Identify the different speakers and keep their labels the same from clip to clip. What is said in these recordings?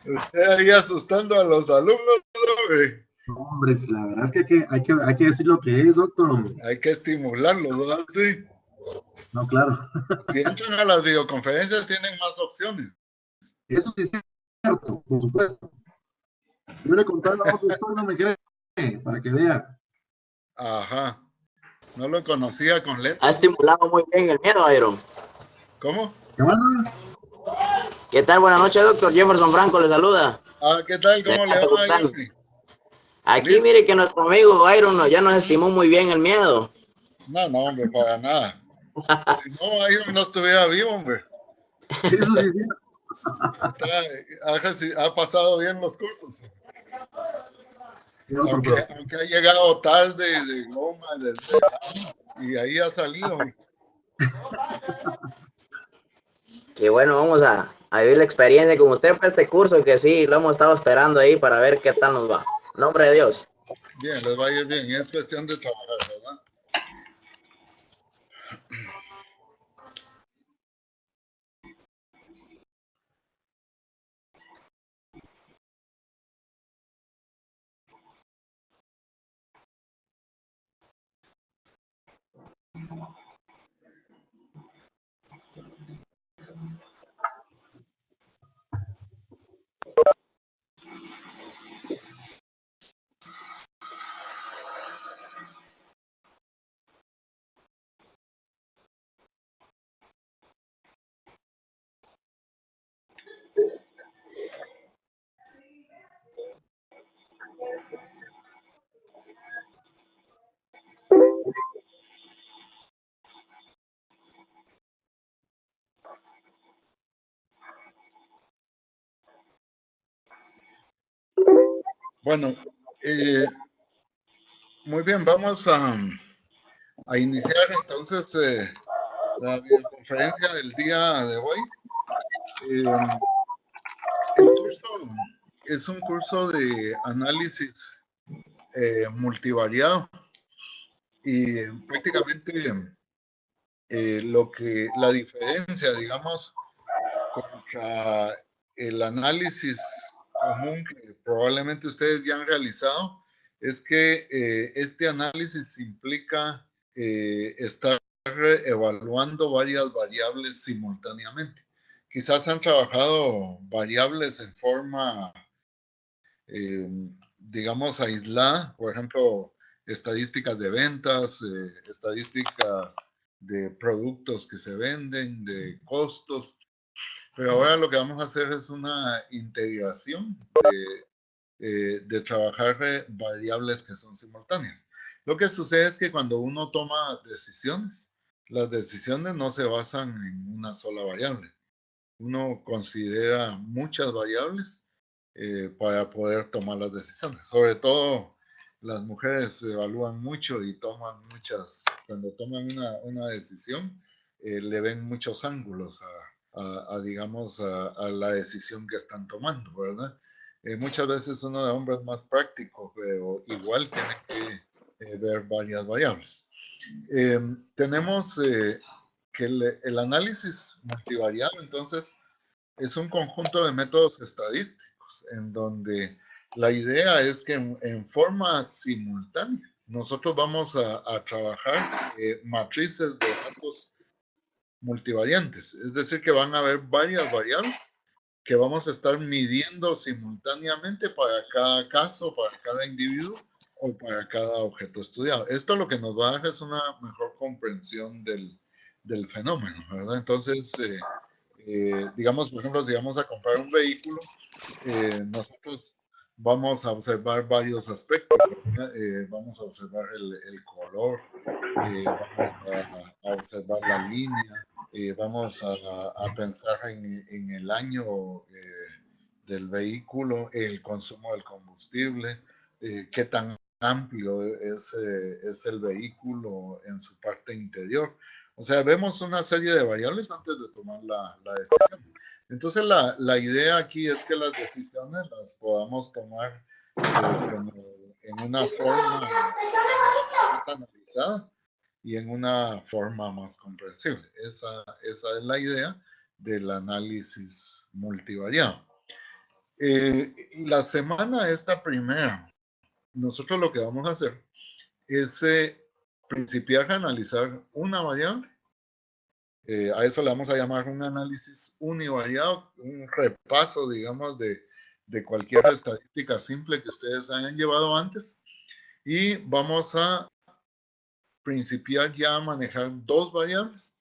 Speaker 1: Usted ahí asustando a los alumnos, hombre.
Speaker 2: No, hombre, la verdad es que hay que decir lo que es, doctor. Hombre.
Speaker 1: Hay que estimularlos, ¿no? Sí.
Speaker 2: No, claro.
Speaker 1: Si entran a las videoconferencias, tienen más opciones.
Speaker 2: Eso sí es cierto, por supuesto. Yo le conté la otra historia, no me cree, para que vea.
Speaker 1: Ajá. No lo conocía con
Speaker 3: Ha
Speaker 1: lentes.
Speaker 3: estimulado muy bien el miedo, Iron.
Speaker 1: ¿Cómo?
Speaker 2: ¿Qué manda?
Speaker 3: ¿Qué tal? Buenas noches, doctor. Jefferson Franco le saluda.
Speaker 1: Ah, ¿qué tal?
Speaker 3: De
Speaker 1: ¿Cómo le
Speaker 3: acá,
Speaker 1: va,
Speaker 3: Tecután.
Speaker 1: Jeremy?
Speaker 3: Aquí
Speaker 1: ¿Listo?
Speaker 3: mire que nuestro amigo Iron ya nos estimó muy bien el miedo.
Speaker 1: No, no, hombre, para nada. Si no, Iron no estuviera vivo, hombre.
Speaker 2: Eso sí es
Speaker 1: Está, ha pasado bien los cursos.
Speaker 2: cierto,
Speaker 1: Aunque,
Speaker 2: profe.
Speaker 1: aunque ha llegado tarde de goma, y ahí ha salido.
Speaker 3: Que bueno, vamos a vivir la experiencia con usted para este curso que sí, lo hemos estado esperando ahí para ver qué tal nos va. Nombre de Dios.
Speaker 1: Bien, les va a ir bien. Es cuestión de trabajar, ¿verdad? Bueno, muy bien, vamos a iniciar entonces la videoconferencia del día de hoy. El curso es un curso de análisis multivariado y prácticamente la diferencia, digamos, contra el análisis común que probablemente ustedes ya han realizado, es que este análisis implica estar evaluando varias variables simultáneamente. Quizás han trabajado variables en forma, eh, digamos, aislada, por ejemplo, estadísticas de ventas, estadísticas de productos que se venden, de costos, pero ahora lo que vamos a hacer es una integración de trabajar variables que son simultáneas. Lo que sucede es que cuando uno toma decisiones, las decisiones no se basan en una sola variable. Uno considera muchas variables para poder tomar las decisiones. Sobre todo las mujeres evalúan mucho y toman muchas, cuando toman una decisión, le ven muchos ángulos digamos, a la decisión que están tomando, ¿verdad? Muchas veces uno de hombres más práctico, pero igual tiene que ver varias variables. Tenemos que el análisis multivariado, entonces, es un conjunto de métodos estadísticos en donde la idea es que en forma simultánea nosotros vamos a trabajar matrices de datos multivariantes, es decir, que van a haber varias variables que vamos a estar midiendo simultáneamente para cada caso, para cada individuo o para cada objeto estudiado. Esto lo que nos va a dar es una mejor comprensión del fenómeno, ¿verdad? Entonces, digamos, por ejemplo, si vamos a comprar un vehículo, nosotros vamos a observar varios aspectos, vamos a observar el color, vamos a observar la línea, vamos a pensar en el año del vehículo, el consumo del combustible, qué tan amplio es el vehículo en su parte interior. O sea, vemos una serie de variables antes de tomar la decisión. Entonces, la idea aquí es que las decisiones las podamos tomar como en una forma, digamos, más analizada y en una forma más comprensible. Esa es la idea del análisis multivariado. La semana esta primera, nosotros lo que vamos a hacer es principiar a analizar una variable. A eso le vamos a llamar un análisis univariado, un repaso, digamos, de cualquier estadística simple que ustedes hayan llevado antes. Y vamos a principiar ya a manejar dos variables.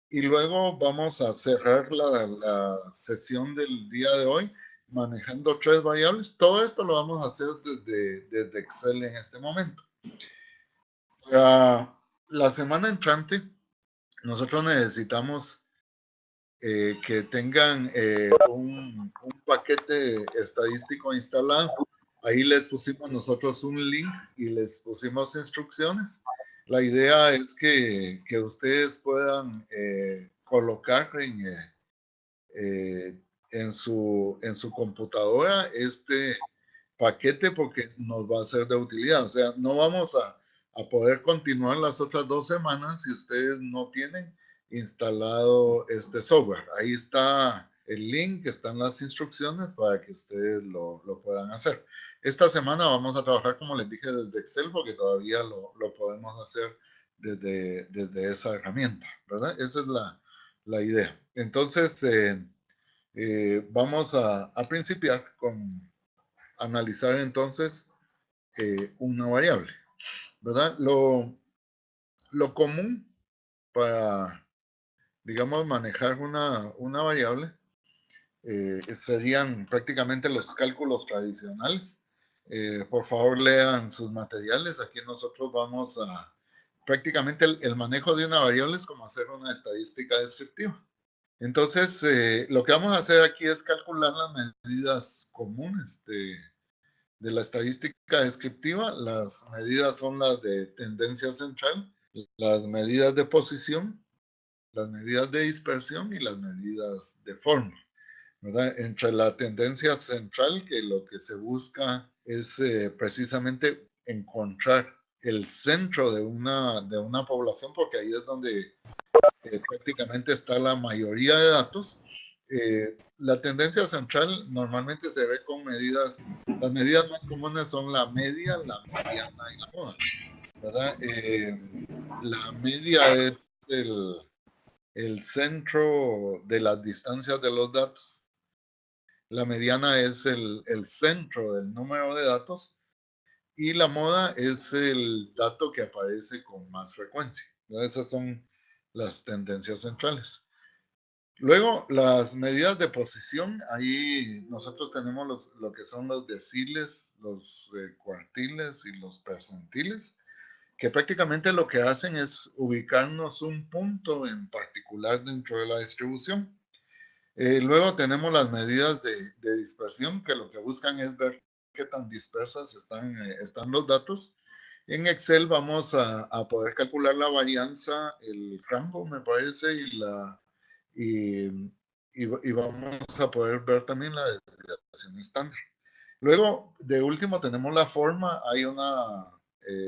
Speaker 1: Y luego vamos a cerrar la sesión del día de hoy manejando tres variables. Todo esto lo vamos a hacer desde Excel en este momento. La semana entrante, nosotros necesitamos que tengan un paquete estadístico instalado. Ahí les pusimos nosotros un link y les pusimos instrucciones. La idea es que ustedes puedan colocar en su computadora este paquete porque nos va a ser de utilidad. O sea, no vamos a poder continuar las otras 2 semanas si ustedes no tienen instalado este software. Ahí está el link, están las instrucciones para que ustedes lo puedan hacer. Esta semana vamos a trabajar, como les dije, desde Excel porque todavía lo podemos hacer desde esa herramienta, ¿verdad? Esa es la idea. Entonces, vamos a principiar con analizar entonces una variable, ¿verdad? Lo común para, digamos, manejar una variable serían prácticamente los cálculos tradicionales. Por favor, lean sus materiales. Aquí nosotros vamos a, prácticamente el manejo de una variable es como hacer una estadística descriptiva. Entonces, lo que vamos a hacer aquí es calcular las medidas comunes de la estadística descriptiva. Las medidas son las de tendencia central, las medidas de posición, las medidas de dispersión y las medidas de forma, ¿verdad? Entre la tendencia central, que lo que se busca es precisamente encontrar el centro de una población, porque ahí es donde prácticamente está la mayoría de datos. La tendencia central normalmente se ve con medidas, las medidas más comunes son la media, la mediana y la moda, ¿verdad? La media es el centro de las distancias de los datos. La mediana es el centro del número de datos y la moda es el dato que aparece con más frecuencia, ¿verdad? Esas son las tendencias centrales. Luego, las medidas de posición, ahí nosotros tenemos lo que son los deciles, los cuartiles y los percentiles, que prácticamente lo que hacen es ubicarnos un punto en particular dentro de la distribución. Luego tenemos las medidas de dispersión, que lo que buscan es ver qué tan dispersas están los datos. En Excel vamos a poder calcular la varianza, el rango, me parece, y vamos a poder ver también la desviación estándar. Luego, de último, tenemos la forma. Hay una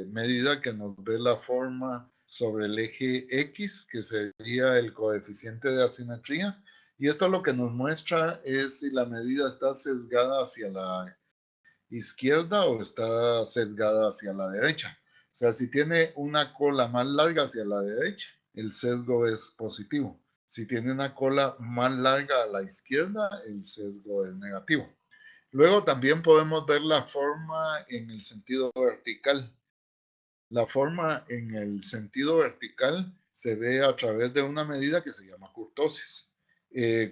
Speaker 1: medida que nos ve la forma sobre el eje X, que sería el coeficiente de asimetría. Y esto lo que nos muestra es si la medida está sesgada hacia la izquierda o está sesgada hacia la derecha. O sea, si tiene una cola más larga hacia la derecha, el sesgo es positivo. Si tiene una cola más larga a la izquierda, el sesgo es negativo. Luego también podemos ver la forma en el sentido vertical. La forma en el sentido vertical se ve a través de una medida que se llama kurtosis.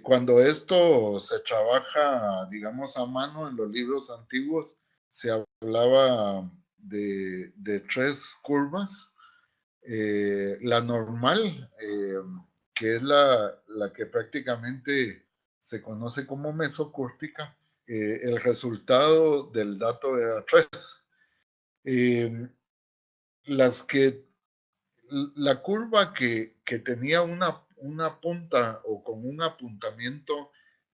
Speaker 1: Cuando esto se trabaja, digamos, a mano en los libros antiguos, se hablaba de 3 curvas. La normal, que es la que prácticamente se conoce como mesocúrtica, el resultado del dato era 3. La curva que tenía una punta o con un apuntamiento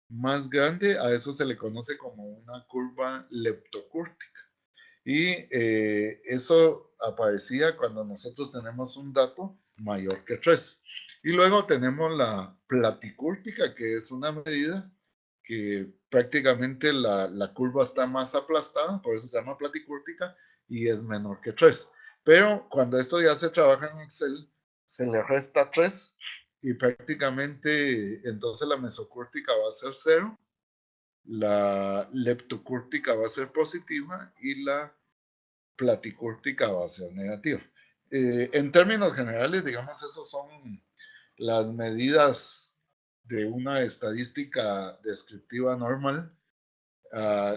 Speaker 1: más grande, a eso se le conoce como una curva leptocúrtica. Y eso aparecía cuando nosotros tenemos un dato mayor que 3. Y luego tenemos la platicúrtica, que es una medida que prácticamente la curva está más aplastada, por eso se llama platicúrtica, y es menor que 3. Pero cuando esto ya se trabaja en Excel, se le resta 3 y prácticamente entonces la mesocúrtica va a ser 0, la leptocúrtica va a ser positiva y la platicúrtica va a ser negativa. En términos generales, digamos, esos son las medidas de una estadística descriptiva normal.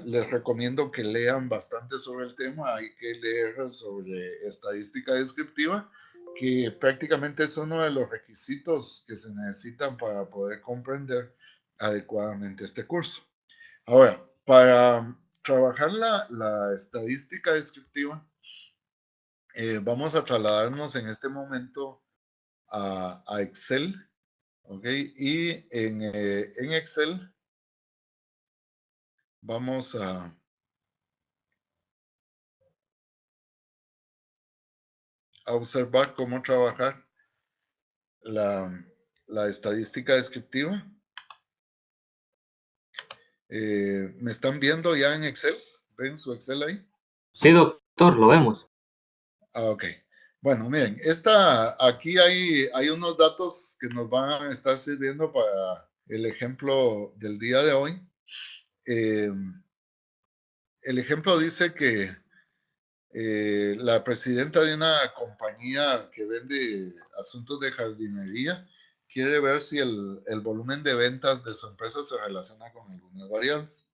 Speaker 1: Les recomiendo que lean bastante sobre el tema. Hay que leer sobre estadística descriptiva, que prácticamente es uno de los requisitos que se necesitan para poder comprender adecuadamente este curso. Ahora, para trabajar la estadística descriptiva, vamos a trasladarnos en este momento a Excel, ¿ok? Y en Excel vamos a observar cómo trabajar la estadística descriptiva. ¿Me están viendo ya en Excel? ¿Ven su Excel ahí?
Speaker 4: Sí, doctor, lo vemos.
Speaker 1: Ok. Bueno, miren, aquí hay unos datos que nos van a estar sirviendo para el ejemplo del día de hoy. El ejemplo dice que la presidenta de una compañía que vende asuntos de jardinería quiere ver si el volumen de ventas de su empresa se relaciona con algunas variables.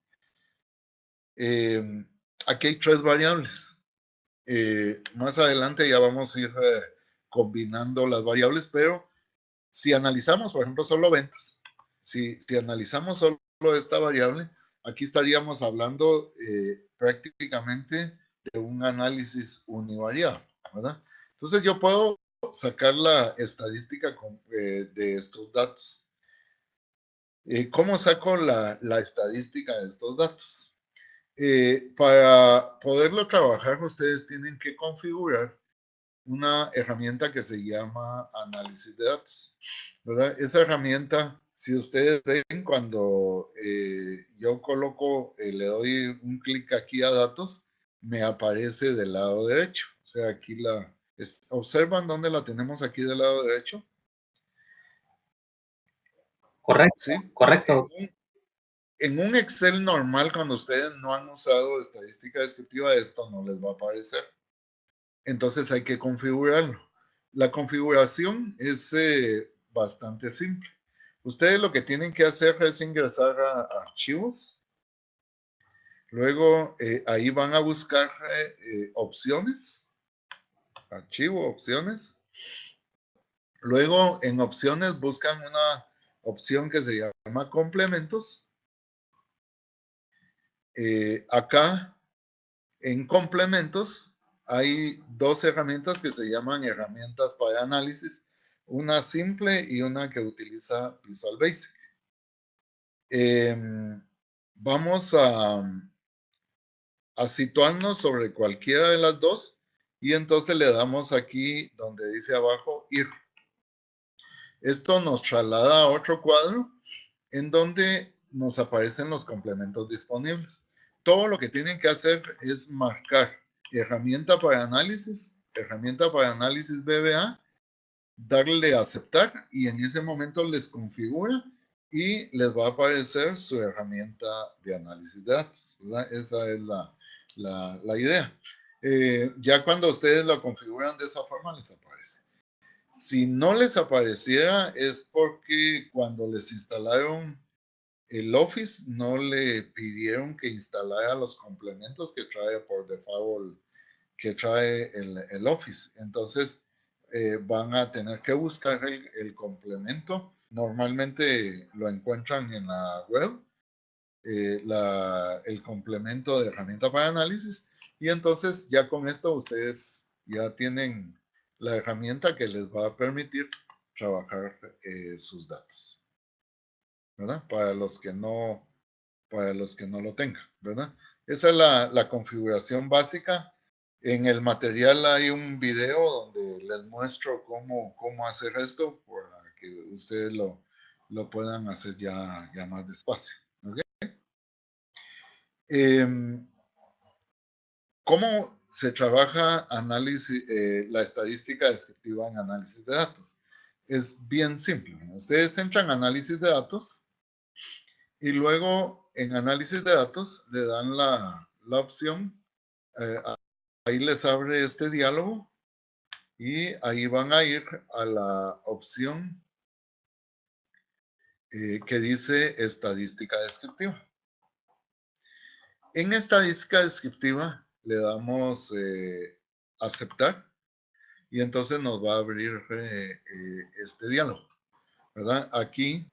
Speaker 1: Aquí hay 3 variables. Más adelante ya vamos a ir combinando las variables, pero si analizamos, por ejemplo, solo ventas, si analizamos solo esta variable, aquí estaríamos hablando prácticamente de un análisis univariado, ¿verdad? Entonces yo puedo sacar la estadística de estos datos. ¿Cómo saco la estadística de estos datos? Para poderlo trabajar, ustedes tienen que configurar una herramienta que se llama análisis de datos, ¿verdad? Esa herramienta, si ustedes ven cuando yo coloco, le doy un clic aquí a datos, me aparece del lado derecho. O sea, aquí ¿observan dónde la tenemos aquí del lado derecho?
Speaker 4: Correcto,
Speaker 1: ¿Sí?
Speaker 4: correcto.
Speaker 1: En un Excel normal, cuando ustedes no han usado estadística descriptiva, esto no les va a aparecer. Entonces hay que configurarlo. La configuración es bastante simple. Ustedes lo que tienen que hacer es ingresar a archivos. Luego ahí van a buscar opciones. Archivo, opciones. Luego en opciones buscan una opción que se llama complementos. Acá en complementos hay 2 herramientas que se llaman herramientas para análisis, una simple y una que utiliza Visual Basic. Vamos a situarnos sobre cualquiera de las 2 y entonces le damos aquí donde dice abajo ir. Esto nos traslada a otro cuadro en donde nos aparecen los complementos disponibles. Todo lo que tienen que hacer es marcar herramienta para análisis BBA, darle a aceptar y en ese momento les configura y les va a aparecer su herramienta de análisis de datos, ¿verdad? Esa es la idea. Ya cuando ustedes lo configuran de esa forma les aparece. Si no les apareciera es porque cuando les instalaron el Office no le pidieron que instalara los complementos que trae por default, que trae el Office. Entonces van a tener que buscar el complemento. Normalmente lo encuentran en la web, el complemento de herramienta para análisis. Y entonces ya con esto ustedes ya tienen la herramienta que les va a permitir trabajar sus datos, ¿verdad? Para los que no lo tengan, ¿verdad? Esa es la configuración básica En el material hay un video donde les muestro cómo hacer esto para que ustedes lo puedan hacer ya más despacio. ¿Okay? ¿Cómo se trabaja la estadística descriptiva en análisis de datos? Es bien simple. Ustedes entran a análisis de datos y luego en análisis de datos le dan la opción, ahí les abre este diálogo y ahí van a ir a la opción que dice estadística descriptiva. En estadística descriptiva le damos aceptar y entonces nos va a abrir este diálogo, ¿verdad? Aquí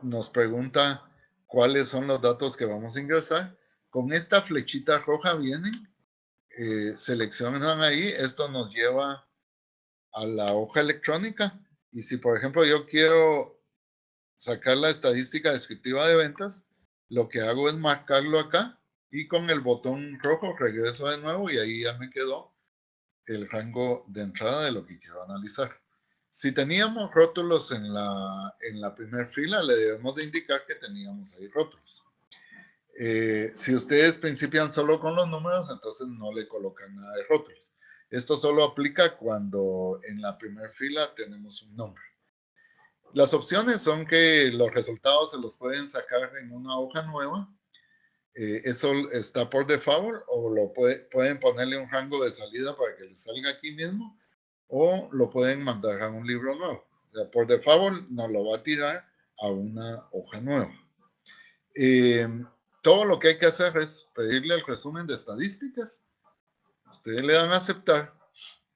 Speaker 1: nos pregunta cuáles son los datos que vamos a ingresar. Con esta flechita roja vienen, seleccionan ahí, esto nos lleva a la hoja electrónica y si por ejemplo yo quiero sacar la estadística descriptiva de ventas, lo que hago es marcarlo acá y con el botón rojo regreso de nuevo y ahí ya me quedó el rango de entrada de lo que quiero analizar. Si teníamos rótulos en la primera fila, le debemos de indicar que teníamos ahí rótulos. Si ustedes principian solo con los números, entonces no le colocan nada de rótulos. Esto solo aplica cuando en la primera fila tenemos un nombre. Las opciones son que los resultados se los pueden sacar en una hoja nueva. Eso está por default o pueden ponerle un rango de salida para que les salga aquí mismo o lo pueden mandar a un libro nuevo. O sea, por default nos lo va a tirar a una hoja nueva. Todo lo que hay que hacer es pedirle el resumen de estadísticas. Ustedes le dan a aceptar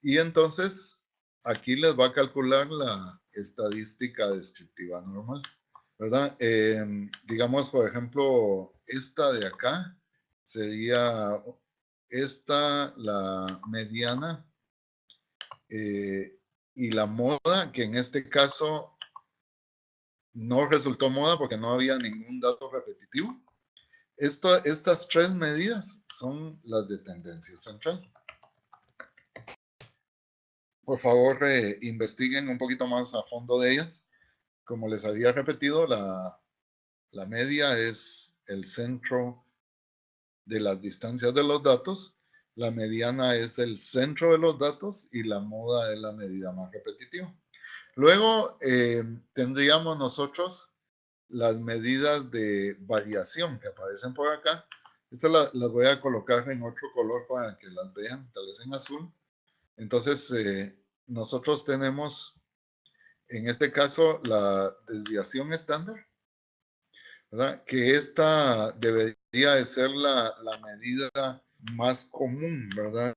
Speaker 1: y entonces aquí les va a calcular la estadística descriptiva normal, ¿verdad? Digamos, por ejemplo, esta de acá sería esta, la mediana y la moda, que en este caso no resultó moda porque no había ningún dato repetitivo. Estas tres medidas son las de tendencia central. Por favor, investiguen un poquito más a fondo de ellas. Como les había repetido, la media es el centro de las distancias de los datos, la mediana es el centro de los datos y la moda es la medida más repetitiva. Luego tendríamos nosotros las medidas de variación que aparecen por acá. Estas las voy a colocar en otro color para que las vean, tal vez en azul. Entonces, nosotros tenemos, en este caso, la desviación estándar, ¿verdad? Que esta debería de ser la medida más común, ¿verdad?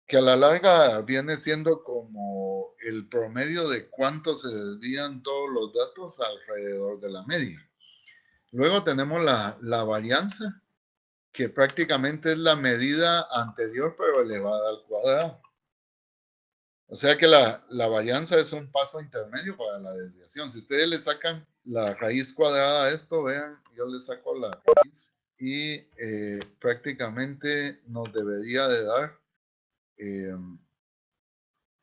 Speaker 1: Que a la larga viene siendo como el promedio de cuánto se desvían todos los datos alrededor de la media. Luego tenemos la varianza, que prácticamente es la medida anterior pero elevada al cuadrado. O sea que la varianza es un paso intermedio para la desviación. Si ustedes le sacan la raíz cuadrada a esto, vean, yo le saco la raíz y prácticamente nos debería de dar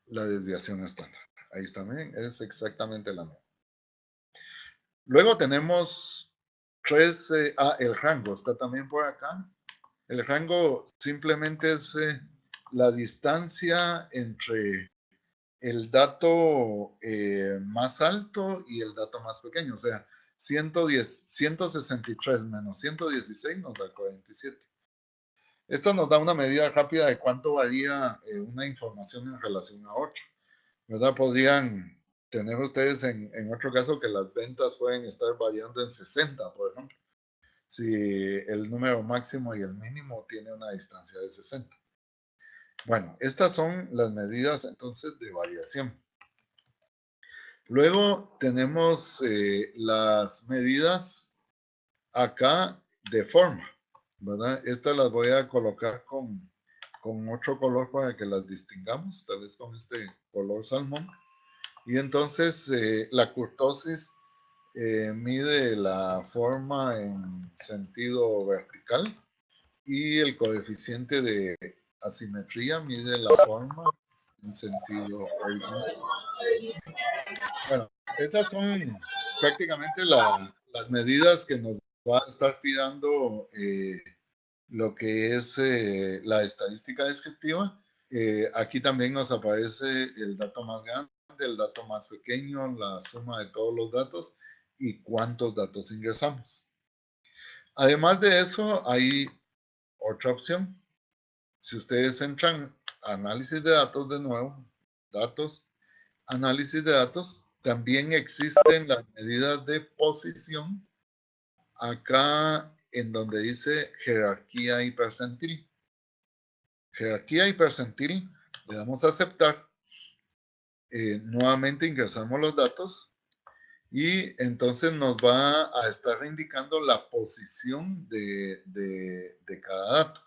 Speaker 1: la desviación estándar. Ahí está, miren, es exactamente la misma. Luego tenemos el rango está también por acá. El rango simplemente es la distancia entre el dato más alto y el dato más pequeño. O sea, 163 menos 116 nos da 47. Esto nos da una medida rápida de cuánto varía una información en relación a otra, ¿verdad? Podrían tener ustedes en otro caso que las ventas pueden estar variando en 60, por ejemplo, si el número máximo y el mínimo tiene una distancia de 60. Bueno, estas son las medidas entonces de variación. Luego tenemos las medidas acá de forma, ¿verdad? Estas las voy a colocar con otro color para que las distingamos, tal vez con este color salmón. Y entonces la kurtosis mide la forma en sentido vertical y el coeficiente de asimetría mide la forma en sentido horizontal. Bueno, esas son prácticamente las medidas que nos va a estar tirando lo que es la estadística descriptiva. Aquí también nos aparece el dato más grande, el dato más pequeño, la suma de todos los datos y cuántos datos ingresamos. Además de eso, hay otra opción. Si ustedes entran a análisis de datos de nuevo, datos, análisis de datos, también existen las medidas de posición acá en donde dice jerarquía y percentil. Jerarquía y percentil, le damos a aceptar. Nuevamente ingresamos los datos y entonces nos va a estar indicando la posición de cada dato,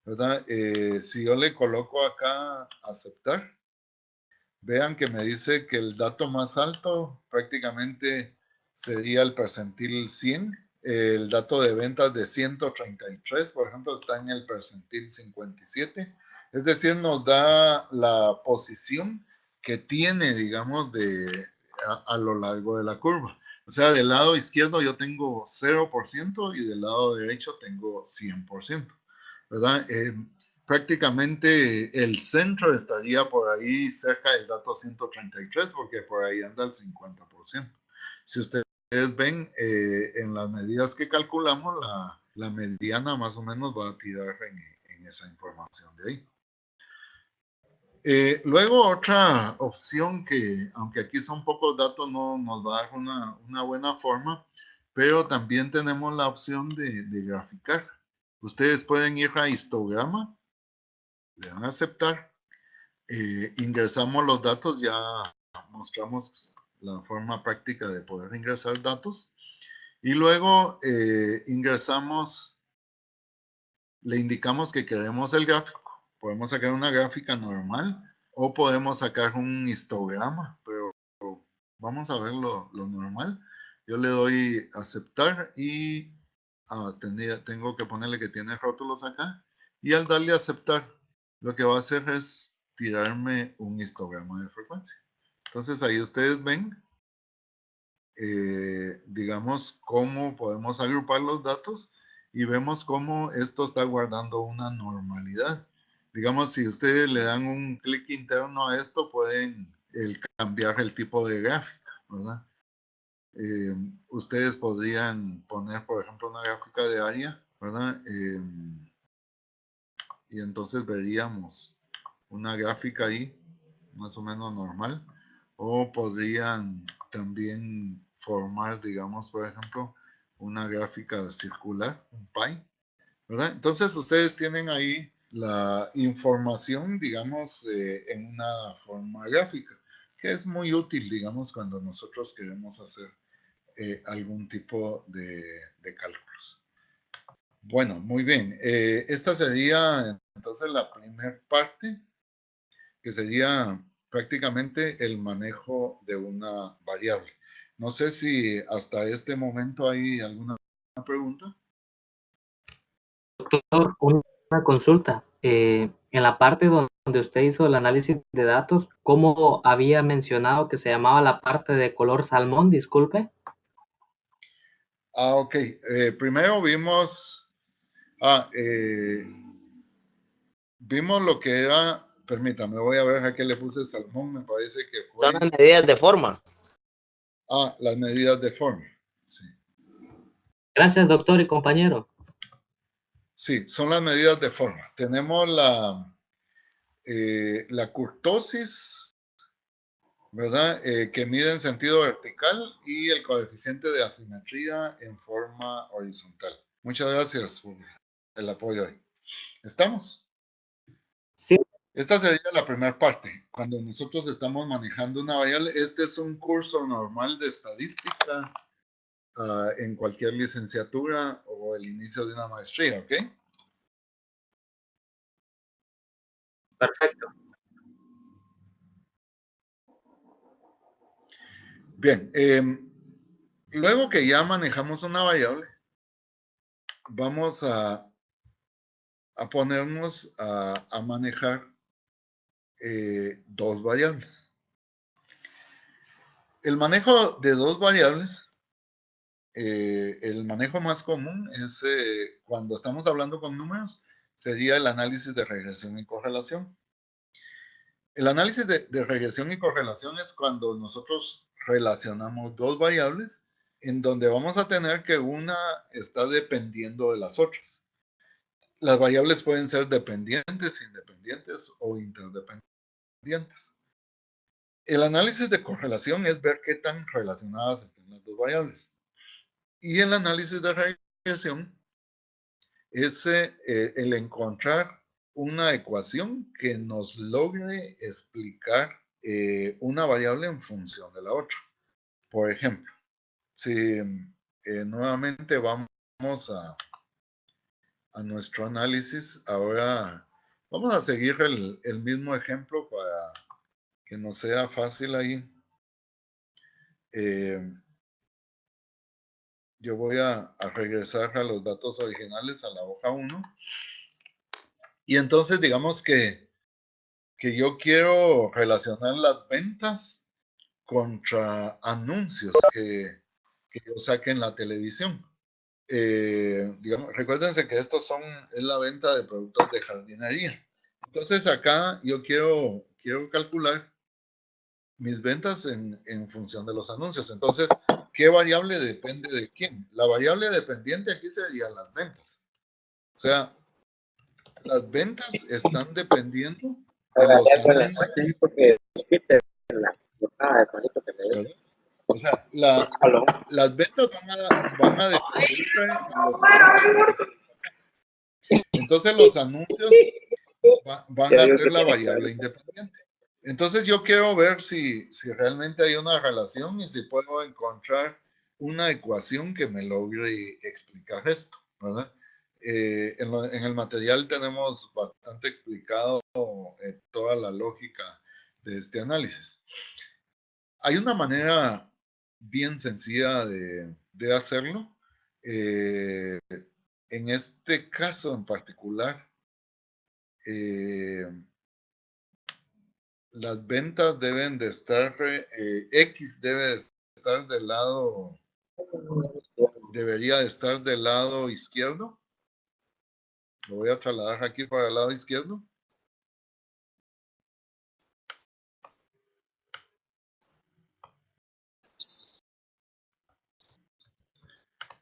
Speaker 1: ¿verdad? Si yo le coloco acá aceptar, vean que me dice que el dato más alto prácticamente sería el percentil 100. El dato de ventas de 133, por ejemplo, está en el percentil 57. Es decir, nos da la posición que tiene, digamos, a lo largo de la curva. O sea, del lado izquierdo yo tengo 0% y del lado derecho tengo 100%, ¿verdad? Prácticamente el centro estaría por ahí cerca del dato 133, porque por ahí anda el 50%. Si ustedes ven, en las medidas que calculamos, la mediana más o menos va a tirar en esa información de ahí. Luego otra opción que, aunque aquí son pocos datos, no nos va a dar una buena forma, pero también tenemos la opción de graficar. Ustedes pueden ir a histograma, le dan a aceptar, ingresamos los datos, ya mostramos la forma práctica de poder ingresar datos, y luego ingresamos, le indicamos que queremos el gráfico. Podemos sacar una gráfica normal o podemos sacar un histograma, pero vamos a ver lo normal. Yo le doy aceptar y tengo que ponerle que tiene rótulos acá, y al darle a aceptar, lo que va a hacer es tirarme un histograma de frecuencia. Entonces ahí ustedes ven, digamos, cómo podemos agrupar los datos y vemos cómo esto está guardando una normalidad. Digamos, si ustedes le dan un clic interno a esto, pueden cambiar el tipo de gráfica, ¿verdad? Ustedes podrían poner, por ejemplo, una gráfica de área, ¿verdad? Y entonces veríamos una gráfica ahí, más o menos normal. O podrían también formar, digamos, por ejemplo, una gráfica circular, un pie, ¿verdad? Entonces ustedes tienen ahí la información, digamos, en una forma gráfica, que es muy útil, digamos, cuando nosotros queremos hacer algún tipo de cálculos. Bueno, muy bien. Esta sería entonces la primera parte, que sería prácticamente el manejo de una variable. No sé si hasta este momento hay alguna pregunta.
Speaker 4: Doctor, una consulta. En la parte donde usted hizo el análisis de datos, ¿cómo había mencionado que se llamaba la parte de color salmón? Disculpe.
Speaker 1: Ok. Primero vimos lo que era, permítame, voy a ver a qué le puse salmón, me parece que
Speaker 3: Son
Speaker 1: fue...
Speaker 3: las medidas de forma.
Speaker 1: las medidas de forma. Sí.
Speaker 4: Gracias, doctor y compañero.
Speaker 1: Sí, son las medidas de forma. Tenemos la kurtosis, ¿verdad? Que mide en sentido vertical, y el coeficiente de asimetría en forma horizontal. Muchas gracias por el apoyo ahí. ¿Estamos?
Speaker 4: Sí.
Speaker 1: Esta sería la primera parte. Cuando nosotros estamos manejando una variable, este es un curso normal de estadística en cualquier licenciatura o el inicio de una maestría, ¿ok?
Speaker 4: Perfecto.
Speaker 1: Bien, luego que ya manejamos una variable, vamos a a ponernos a manejar dos variables. El manejo de dos variables, el manejo más común es cuando estamos hablando con números, sería el análisis de regresión y correlación. El análisis de regresión y correlación es cuando nosotros relacionamos dos variables en donde vamos a tener que una está dependiendo de las otras. Las variables pueden ser dependientes, independientes o interdependientes. El análisis de correlación es ver qué tan relacionadas están las dos variables. Y el análisis de regresión es el encontrar una ecuación que nos logre explicar una variable en función de la otra. Por ejemplo, si nuevamente vamos a nuestro análisis, ahora vamos a seguir el mismo ejemplo para que nos sea fácil ahí. Yo voy a regresar a los datos originales, a la hoja 1. Y entonces digamos que yo quiero relacionar las ventas contra anuncios que yo saque en la televisión. Digamos, recuérdense que estos es la venta de productos de jardinería. Entonces acá yo quiero calcular mis ventas en función de los anuncios. Entonces, ¿qué variable depende de quién? La variable dependiente aquí sería las ventas. O sea, las ventas están dependiendo de los anuncios. ¿Verdad? O sea, las ventas van a depender de los anuncios. Entonces, los anuncios van a ser la variable independiente. Entonces yo quiero ver si realmente hay una relación y si puedo encontrar una ecuación que me logre explicar esto, ¿verdad? En el material tenemos bastante explicado toda la lógica de este análisis. Hay una manera bien sencilla de hacerlo. En este caso en particular, las ventas deben de estar, X debe de estar del lado, debería de estar del lado izquierdo. Lo voy a trasladar aquí para el lado izquierdo.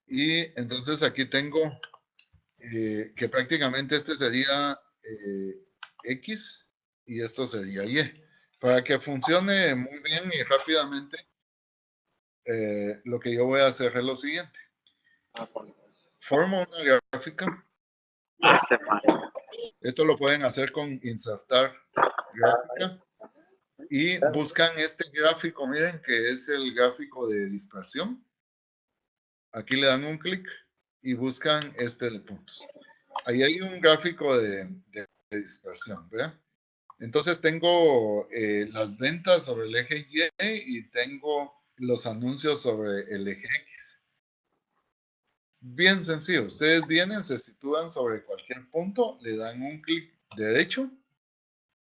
Speaker 1: Y entonces aquí tengo que prácticamente este sería X y esto sería Y. Para que funcione muy bien y rápidamente, lo que yo voy a hacer es lo siguiente. Formo una gráfica. Esto lo pueden hacer con insertar gráfica. Y buscan este gráfico, miren, que es el gráfico de dispersión. Aquí le dan un clic y buscan este de puntos. Ahí hay un gráfico de dispersión, ¿verdad? Entonces tengo las ventas sobre el eje Y y tengo los anuncios sobre el eje X. Bien sencillo. Ustedes vienen, se sitúan sobre cualquier punto, le dan un clic derecho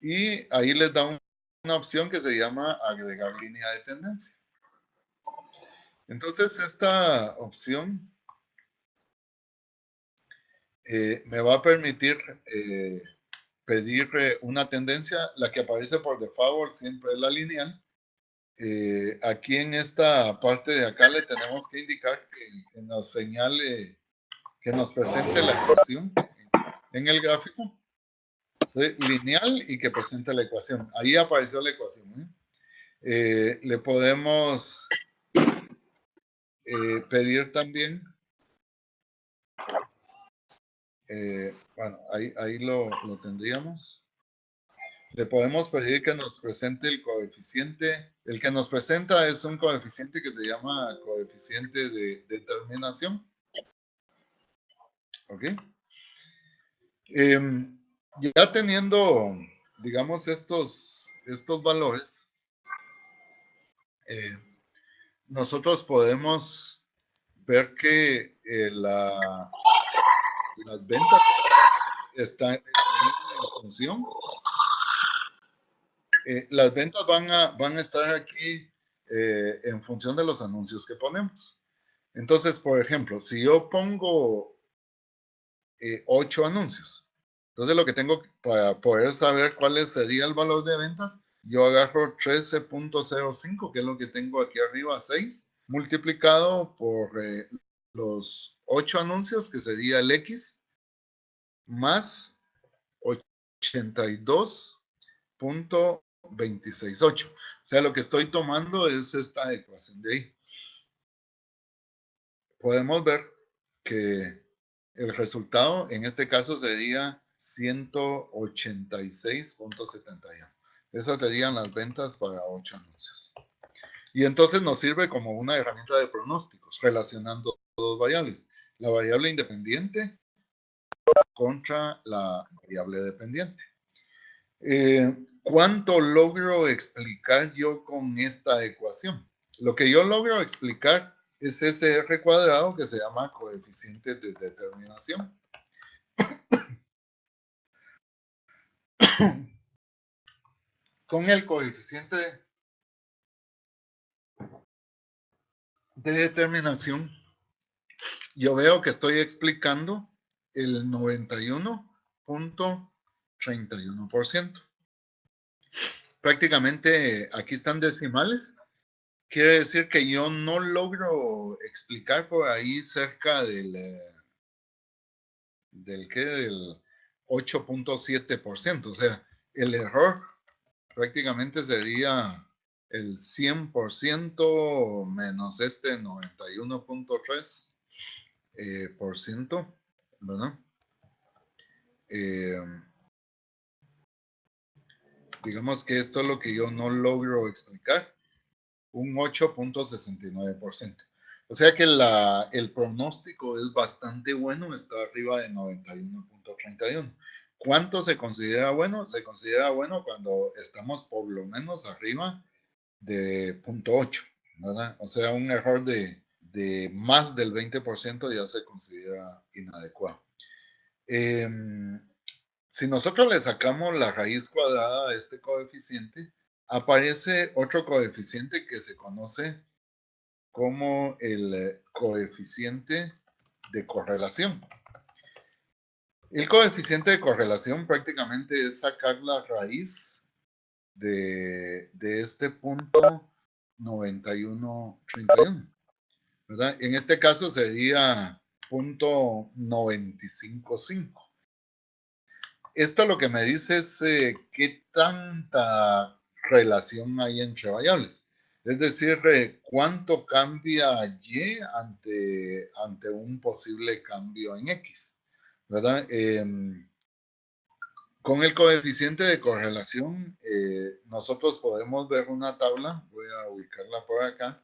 Speaker 1: y ahí les da una opción que se llama agregar línea de tendencia. Entonces esta opción me va a permitir pedir una tendencia. La que aparece por default siempre es la lineal. Aquí en esta parte de acá le tenemos que indicar que nos señale, que nos presente la ecuación en el gráfico. Lineal y que presente la ecuación. Ahí apareció la ecuación. Le podemos pedir también, bueno, ahí lo tendríamos. Le podemos pedir que nos presente el coeficiente. El que nos presenta es un coeficiente que se llama coeficiente de determinación. ¿Ok? Ya teniendo, digamos, estos valores, nosotros podemos ver que las ventas está en función. Las ventas van a estar aquí en función de los anuncios que ponemos. Entonces, por ejemplo, si yo pongo 8 anuncios, entonces lo que tengo para poder saber cuál sería el valor de ventas, yo agarro 13.05, que es lo que tengo aquí arriba, 6, multiplicado por los 8 anuncios, que sería el X, más 82.268. O sea, lo que estoy tomando es esta ecuación de ahí. Podemos ver que el resultado en este caso sería 186.71. Esas serían las ventas para 8 anuncios. Y entonces nos sirve como una herramienta de pronósticos, relacionando dos variables. La variable independiente contra la variable dependiente. ¿Cuánto logro explicar yo con esta ecuación? Lo que yo logro explicar es ese R cuadrado que se llama coeficiente de determinación. Con el coeficiente de determinación, yo veo que estoy explicando el 91.31%. Prácticamente aquí están decimales. Quiere decir que yo no logro explicar por ahí cerca del 8.7%. O sea, el error prácticamente sería el 100% menos este 91.3%, ¿verdad? Digamos que esto es lo que yo no logro explicar, un 8.69%. O sea que el pronóstico es bastante bueno, está arriba de 91.31. ¿Cuánto se considera bueno? Se considera bueno cuando estamos por lo menos arriba de 0.8, ¿verdad? O sea, un error de más del 20% ya se considera inadecuado. Si nosotros le sacamos la raíz cuadrada a este coeficiente, aparece otro coeficiente que se conoce como el coeficiente de correlación. El coeficiente de correlación prácticamente es sacar la raíz de este punto 91.31, ¿verdad? En este caso sería punto 95.5. Esto lo que me dice es qué tanta relación hay entre variables. Es decir, cuánto cambia Y ante un posible cambio en X, ¿verdad? Con el coeficiente de correlación, nosotros podemos ver una tabla, voy a ubicarla por acá,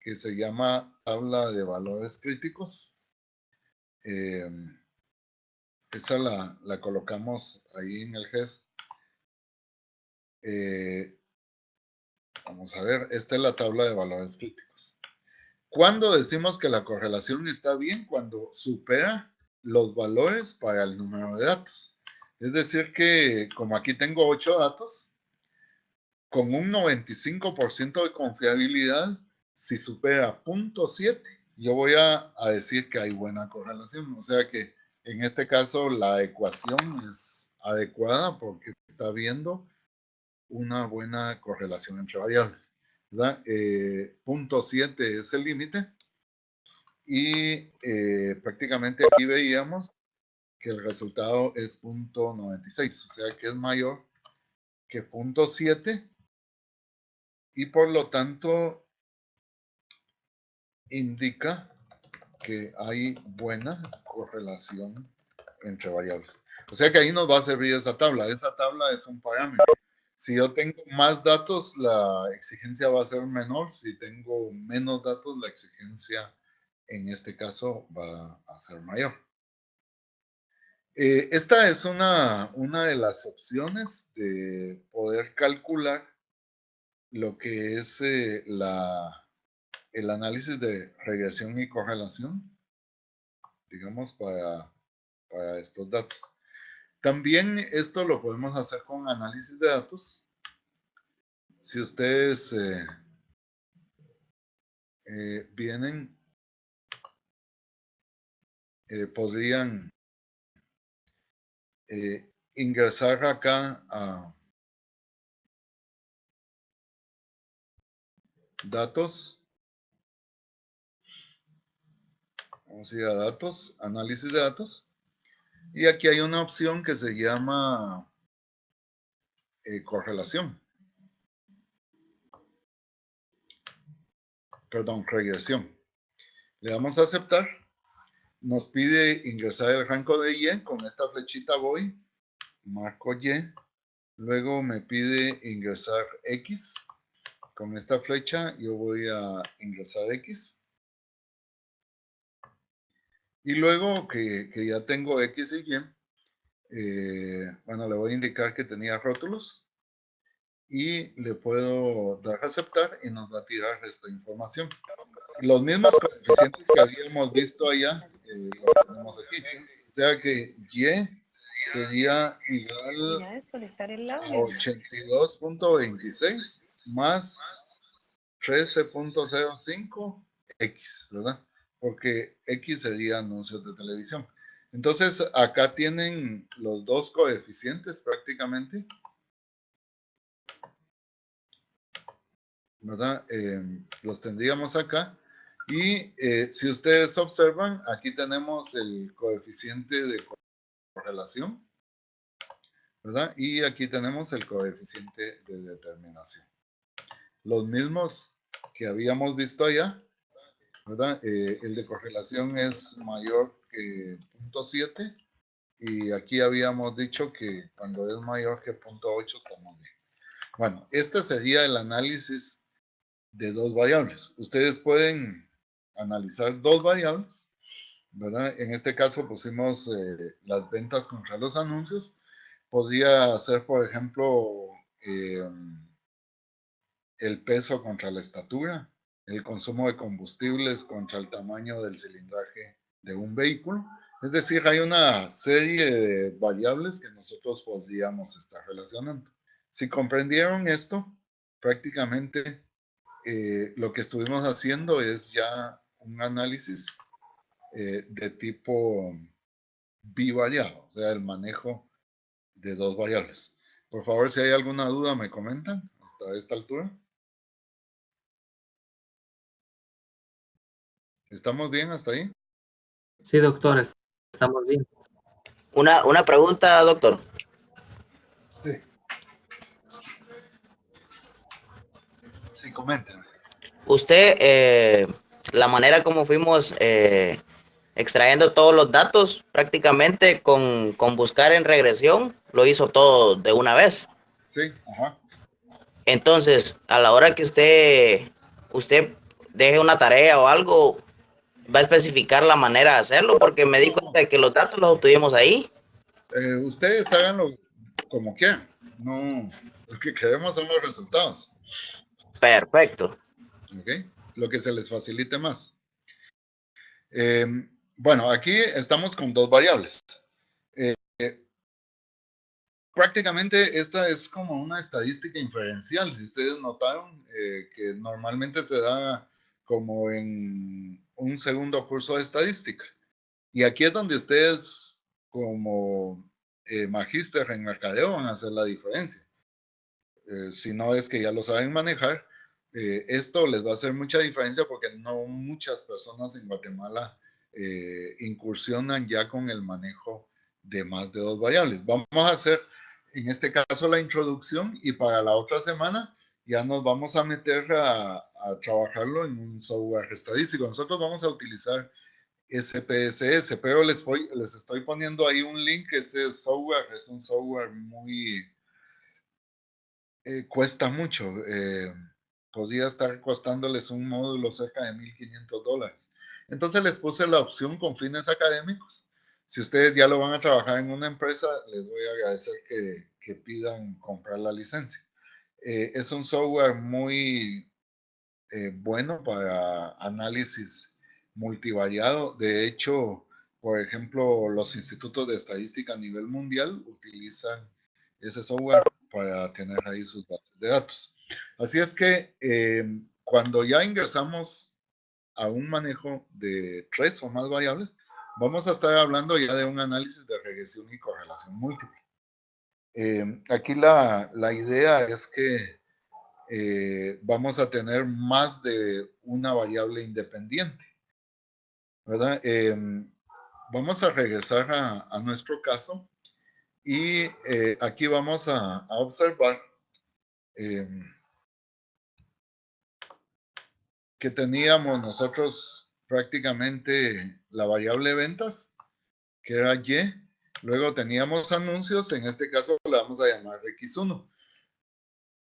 Speaker 1: que se llama tabla de valores críticos. Esa la colocamos ahí en el GES. Vamos a ver, esta es la tabla de valores críticos. ¿Cuándo decimos que la correlación está bien? Cuando supera los valores para el número de datos. Es decir que, como aquí tengo 8 datos, con un 95% de confiabilidad, si supera 0.7, yo voy a decir que hay buena correlación. O sea que en este caso la ecuación es adecuada porque está viendo una buena correlación entre variables, ¿verdad? 0.7 es el límite y prácticamente aquí veíamos que el resultado es 0.96, o sea que es mayor que 0.7 y por lo tanto indica que hay buena correlación entre variables. O sea que ahí nos va a servir esa tabla. Esa tabla es un parámetro. Si yo tengo más datos, la exigencia va a ser menor. Si tengo menos datos, la exigencia en este caso va a ser mayor. Esta es una de las opciones de poder calcular lo que es el análisis de regresión y correlación, digamos, para estos datos. También esto lo podemos hacer con análisis de datos. Si ustedes vienen, podrían ingresar acá a datos. Vamos a ir a datos, análisis de datos. Y aquí hay una opción que se llama correlación. Perdón, regresión. Le damos a aceptar. Nos pide ingresar el rango de Y. Con esta flechita voy, marco Y. Luego me pide ingresar X. Con esta flecha yo voy a ingresar X. Y luego que ya tengo X y Y, bueno, le voy a indicar que tenía rótulos. Y le puedo dar a aceptar y nos va a tirar esta información. Los mismos coeficientes que habíamos visto allá, los tenemos aquí. O sea que Y sería igual a 82.26 más 13.05 X, ¿verdad? Porque X sería anuncios de televisión. Entonces, acá tienen los dos coeficientes prácticamente, ¿verdad? Los tendríamos acá. Y si ustedes observan, aquí tenemos el coeficiente de correlación, ¿verdad? Y aquí tenemos el coeficiente de determinación. Los mismos que habíamos visto allá, ¿verdad? El de correlación es mayor que 0.7 y aquí habíamos dicho que cuando es mayor que 0.8 estamos bien. Bueno, este sería el análisis de dos variables. Ustedes pueden analizar dos variables, ¿verdad? En este caso pusimos las ventas contra los anuncios. Podría ser, por ejemplo, el peso contra la estatura, el consumo de combustibles contra el tamaño del cilindraje de un vehículo. Es decir, hay una serie de variables que nosotros podríamos estar relacionando. Si comprendieron esto, prácticamente lo que estuvimos haciendo es ya un análisis de tipo bivariado, o sea, el manejo de dos variables. Por favor, si hay alguna duda, me comentan hasta esta altura. ¿Estamos bien hasta ahí?
Speaker 4: Sí, doctor, estamos bien.
Speaker 3: Una pregunta, doctor.
Speaker 1: Sí. Sí, coméntame.
Speaker 3: Usted, la manera como fuimos extrayendo todos los datos, prácticamente con buscar en regresión, lo hizo todo de una vez.
Speaker 1: Sí, ajá.
Speaker 3: Entonces, a la hora que usted deje una tarea o algo, va a especificar la manera de hacerlo, porque me di cuenta de que los datos los obtuvimos ahí.
Speaker 1: Ustedes háganlo como quieran. No, lo que queremos son los resultados.
Speaker 3: Perfecto.
Speaker 1: ¿Ok? Lo que se les facilite más. Bueno, aquí estamos con dos variables. Prácticamente esta es como una estadística inferencial. Si ustedes notaron que normalmente se da como en un segundo curso de estadística. Y aquí es donde ustedes como magíster en mercadeo van a hacer la diferencia. Si no es que ya lo saben manejar, esto les va a hacer mucha diferencia porque no muchas personas en Guatemala incursionan ya con el manejo de más de dos variables. Vamos a hacer en este caso la introducción y para la otra semana ya nos vamos a meter a trabajarlo en un software estadístico. Nosotros vamos a utilizar SPSS, pero les estoy poniendo ahí un link. Ese software es un software muy cuesta mucho. Podría estar costándoles un módulo cerca de $1,500. Entonces les puse la opción con fines académicos. Si ustedes ya lo van a trabajar en una empresa, les voy a agradecer que pidan comprar la licencia. Es un software muy bueno para análisis multivariado. De hecho, Por ejemplo, los institutos de estadística a nivel mundial utilizan ese software para tener ahí sus bases de datos. Así es que cuando ya ingresamos a un manejo de 3 o más variables, vamos a estar hablando ya de un análisis de regresión y correlación múltiple. Aquí la idea es que vamos a tener más de una variable independiente, ¿verdad? Vamos a regresar a nuestro caso y aquí vamos a observar que teníamos nosotros prácticamente la variable ventas, que era Y, luego teníamos anuncios, en este caso le vamos a llamar X1.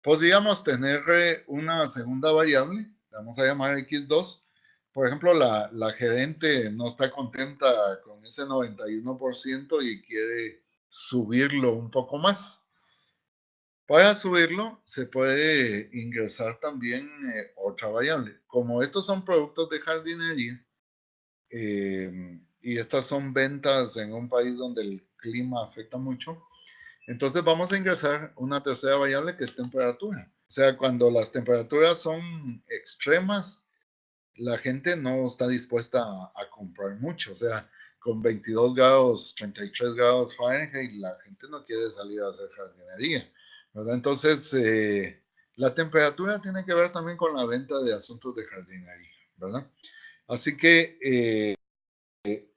Speaker 1: Podríamos tener una segunda variable, le vamos a llamar X2. Por ejemplo, la gerente no está contenta con ese 91% y quiere subirlo un poco más. Para subirlo, se puede ingresar también otra variable. Como estos son productos de jardinería y estas son ventas en un país donde el clima afecta mucho, entonces vamos a ingresar una tercera variable que es temperatura. O sea, cuando las temperaturas son extremas, la gente no está dispuesta a comprar mucho. O sea, con 22 grados, 33 grados Fahrenheit, la gente no quiere salir a hacer jardinería, ¿verdad? Entonces, la temperatura tiene que ver también con la venta de asuntos de jardinería, ¿verdad? Así que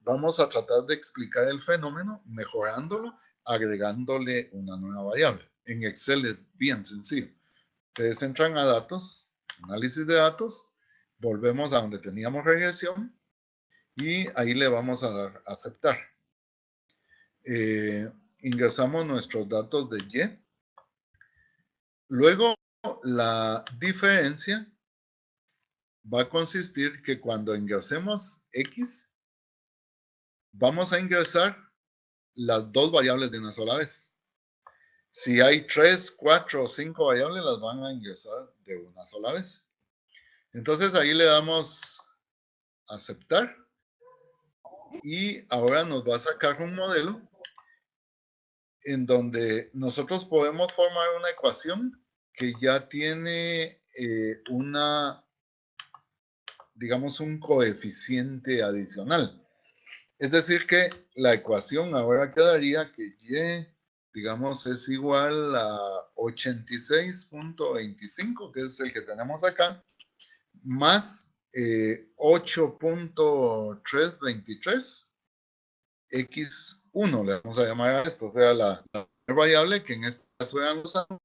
Speaker 1: vamos a tratar de explicar el fenómeno mejorándolo, agregándole una nueva variable. En Excel es bien sencillo. Ustedes entran a datos, análisis de datos, volvemos a donde teníamos regresión y ahí le vamos a dar aceptar. Ingresamos nuestros datos de Y. Luego la diferencia va a consistir que cuando ingresemos X, vamos a ingresar las dos variables de una sola vez. Si hay 3, 4 o 5 variables, las van a ingresar de una sola vez. Entonces ahí le damos aceptar y ahora nos va a sacar un modelo en donde nosotros podemos formar una ecuación que ya tiene digamos, un coeficiente adicional. Es decir, que la ecuación ahora quedaría que Y, digamos, es igual a 86.25, que es el que tenemos acá, más 8.323, X1, le vamos a llamar a esto, o sea, la variable que en este caso eran los años,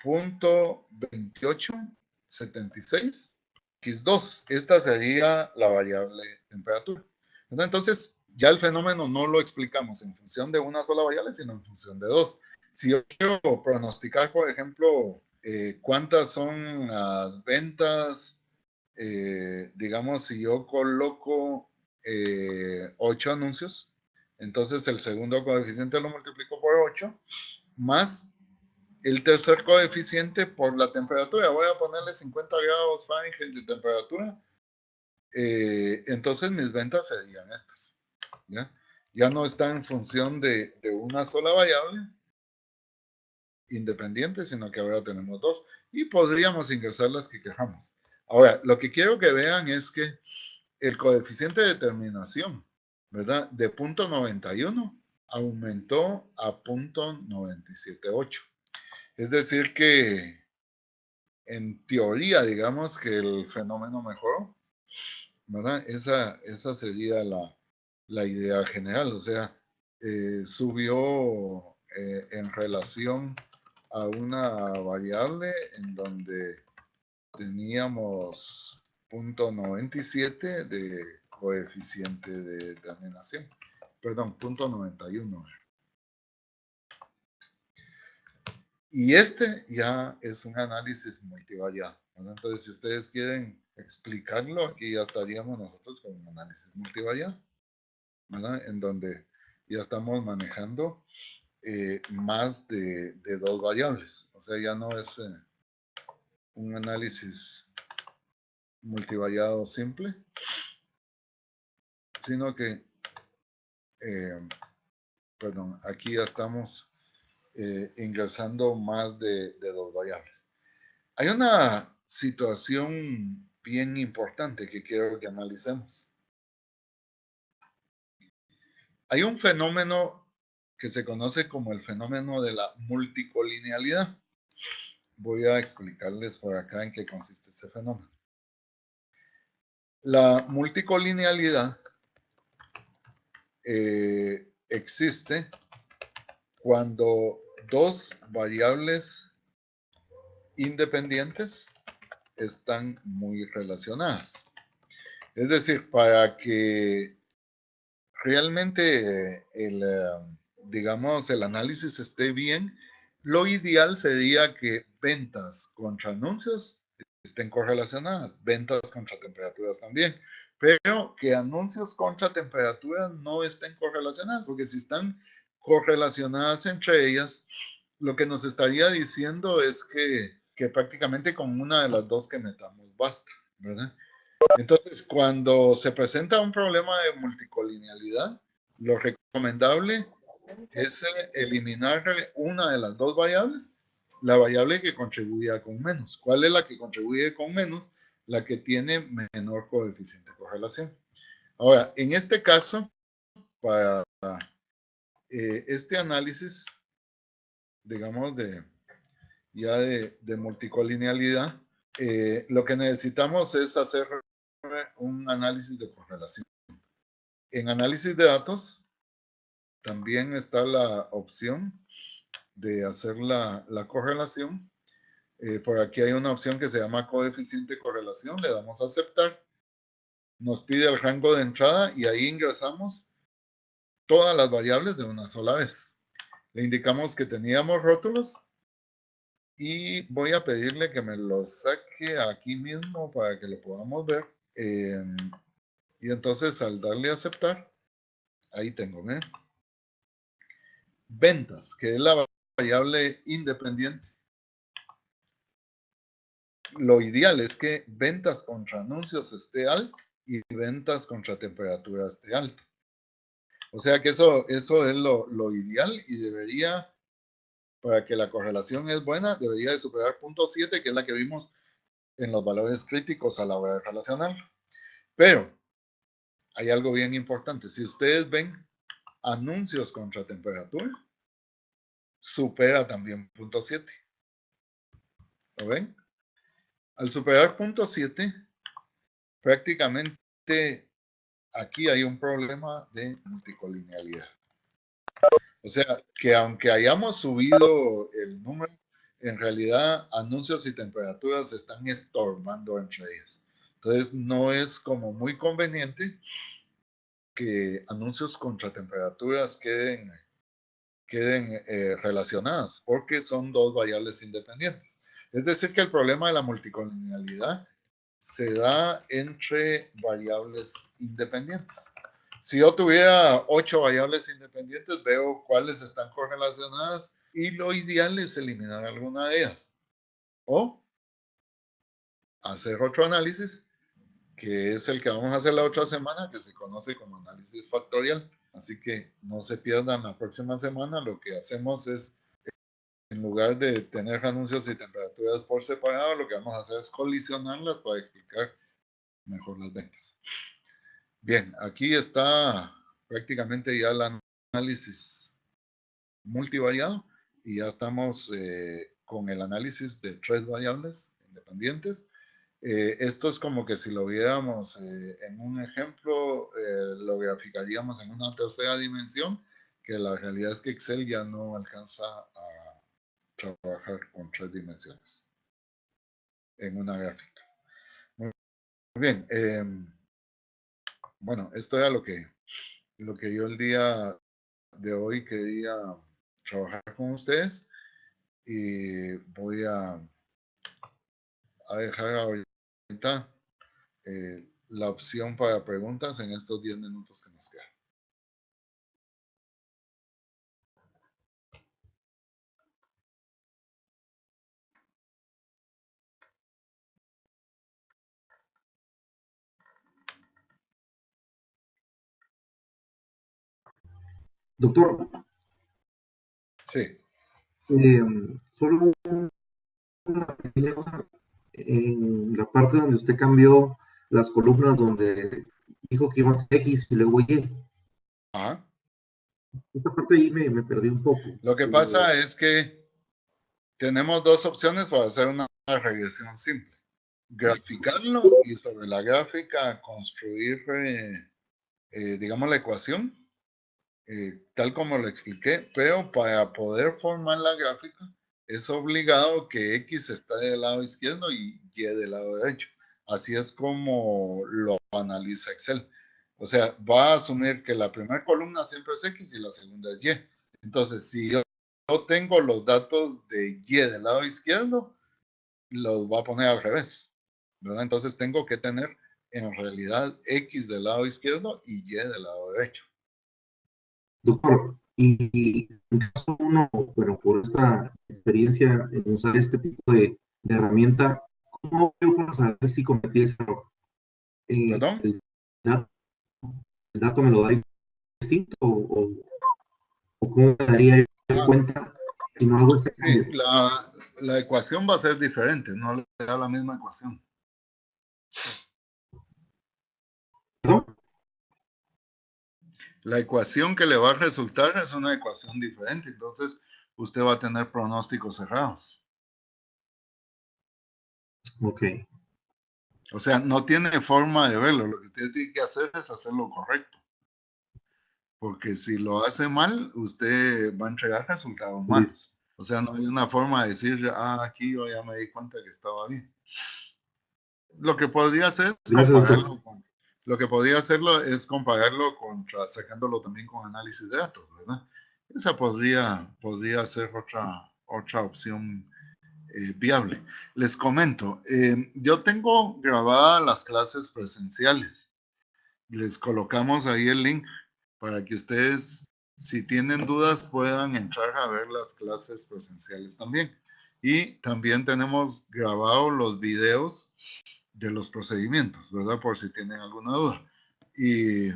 Speaker 1: punto 2876 X2. Esta sería la variable temperatura. Entonces, ya el fenómeno no lo explicamos en función de una sola variable, sino en función de dos. Si yo quiero pronosticar, por ejemplo, cuántas son las ventas, digamos, si yo coloco 8 anuncios, entonces el segundo coeficiente lo multiplico por 8, más el tercer coeficiente por la temperatura. Voy a ponerle 50 grados Fahrenheit de temperatura. Entonces mis ventas serían estas. Ya no está en función de una sola variable independiente, sino que ahora tenemos dos. Y podríamos ingresar las que queramos. Ahora, lo que quiero que vean es que el coeficiente de terminación, ¿verdad? De 0.91 aumentó a 0.978. Es decir que en teoría, digamos que el fenómeno mejoró, ¿verdad? Esa sería la idea general, o sea, subió en relación a una variable en donde teníamos 0.97 de coeficiente de terminación, perdón, 0.91. Y este ya es un análisis multivariado. Entonces, si ustedes quieren explicarlo, aquí ya estaríamos nosotros con un análisis multivariado, ¿verdad? En donde ya estamos manejando más de dos variables. O sea, ya no es un análisis multivariado simple, sino que, perdón, aquí ya estamos ingresando más de 2 variables. Hay una situación bien importante que quiero que analicemos. Hay un fenómeno que se conoce como el fenómeno de la multicolinealidad. Voy a explicarles por acá en qué consiste ese fenómeno. La multicolinealidad existe cuando dos variables independientes están muy relacionadas. Es decir, para que realmente digamos, el análisis esté bien, lo ideal sería que ventas contra anuncios estén correlacionadas, ventas contra temperaturas también, pero que anuncios contra temperaturas no estén correlacionadas, porque si están correlacionadas entre ellas, lo que nos estaría diciendo es que prácticamente con una de las dos que metamos basta, ¿verdad? Entonces, cuando se presenta un problema de multicolinealidad, lo recomendable es eliminar una de las dos variables, la variable que contribuya con menos. ¿Cuál es la que contribuye con menos? La que tiene menor coeficiente de correlación. Ahora, en este caso, para este análisis, digamos, de multicolinealidad, lo que necesitamos es hacer un análisis de correlación. En análisis de datos también está la opción de hacer la correlación. Por aquí hay una opción que se llama coeficiente de correlación, le damos a aceptar, nos pide el rango de entrada y ahí ingresamos todas las variables de una sola vez. Le indicamos que teníamos rótulos y voy a pedirle que me los saque aquí mismo para que lo podamos ver. Y entonces al darle a aceptar, ahí tengo, ¿eh? Ventas, que es la variable independiente. Lo ideal es que ventas contra anuncios esté alto y ventas contra temperatura esté alto. O sea que eso es lo ideal y debería, para que la correlación es buena, debería de superar 0.7, que es la que vimos en los valores críticos a la hora de relacionar. Pero hay algo bien importante. Si ustedes ven anuncios contra temperatura, supera también 0.7. ¿Lo ven? Al superar 0.7, prácticamente aquí hay un problema de multicolinealidad. O sea, que aunque hayamos subido el número, en realidad anuncios y temperaturas se están estorbando entre ellas. Entonces, no es como muy conveniente que anuncios contra temperaturas queden relacionadas, porque son dos variables independientes. Es decir, que el problema de la multicolinealidad se da entre variables independientes. Si yo tuviera 8 variables independientes, veo cuáles están correlacionadas y lo ideal es eliminar alguna de ellas. O hacer otro análisis, que es el que vamos a hacer la otra semana, que se conoce como análisis factorial. Así que no se pierdan la próxima semana. Lo que hacemos es, en lugar de tener anuncios y temperaturas por separado, lo que vamos a hacer es colisionarlas para explicar mejor las ventas. Bien, aquí está prácticamente ya el análisis multivariado y ya estamos con el análisis de 3 variables independientes. Esto es como que si lo viéramos en un ejemplo, lo graficaríamos en una tercera dimensión, que la realidad es que Excel ya no alcanza a trabajar con 3 dimensiones en una gráfica. Muy bien. Bueno, esto era lo que yo el día de hoy quería trabajar con ustedes y voy a dejar ahorita la opción para preguntas en estos 10 minutos que nos quedan.
Speaker 2: Doctor,
Speaker 1: Sí.
Speaker 2: solo una pequeña cosa. En la parte donde usted cambió las columnas donde dijo que iba a ser X y luego Y.
Speaker 1: Ajá.
Speaker 2: Esta parte ahí me perdí un poco.
Speaker 1: Lo que pasa es que tenemos dos opciones para hacer una regresión simple. Graficarlo y sobre la gráfica construir, digamos, la ecuación, tal como lo expliqué, pero para poder formar la gráfica es obligado que X está del lado izquierdo y Y del lado derecho. Así es como lo analiza Excel. O sea, va a asumir que la primera columna siempre es X y la segunda es Y. Entonces, si yo tengo los datos de Y del lado izquierdo, los va a poner al revés, ¿verdad? Entonces tengo que tener en realidad X del lado izquierdo y Y del lado derecho.
Speaker 2: Doctor, y en caso uno, bueno, por esta experiencia en usar este tipo de herramienta, ¿cómo veo para saber si cometí ese error?
Speaker 1: ¿Perdón?
Speaker 2: Dat- ¿El dato me lo da distinto o cómo me daría yo
Speaker 1: Ah,
Speaker 2: cuenta si no hago ese
Speaker 1: sí,
Speaker 2: cambio?
Speaker 1: la ecuación va a ser diferente, no le da la misma ecuación.
Speaker 2: ¿Perdón?
Speaker 1: La ecuación que le va a resultar es una ecuación diferente, entonces usted va a tener pronósticos cerrados.
Speaker 2: Ok,
Speaker 1: O sea, no tiene forma de verlo, lo que usted tiene que hacer es hacerlo correcto. Porque si lo hace mal, usted va a entregar resultados
Speaker 2: listo.
Speaker 1: malos. O sea, no hay una forma de decir, aquí yo ya me di cuenta que estaba bien. Lo que podría hacer es
Speaker 2: Gracias, doctor.
Speaker 1: lo que podría hacerlo es compararlo contra, sacándolo también con análisis de datos, ¿verdad? Esa podría ser otra opción viable. Les comento, yo tengo grabadas las clases presenciales. Les colocamos ahí el link para que ustedes, si tienen dudas, puedan entrar a ver las clases presenciales también. Y también tenemos grabados los videos de los procedimientos, ¿verdad? Por si tienen alguna duda. Y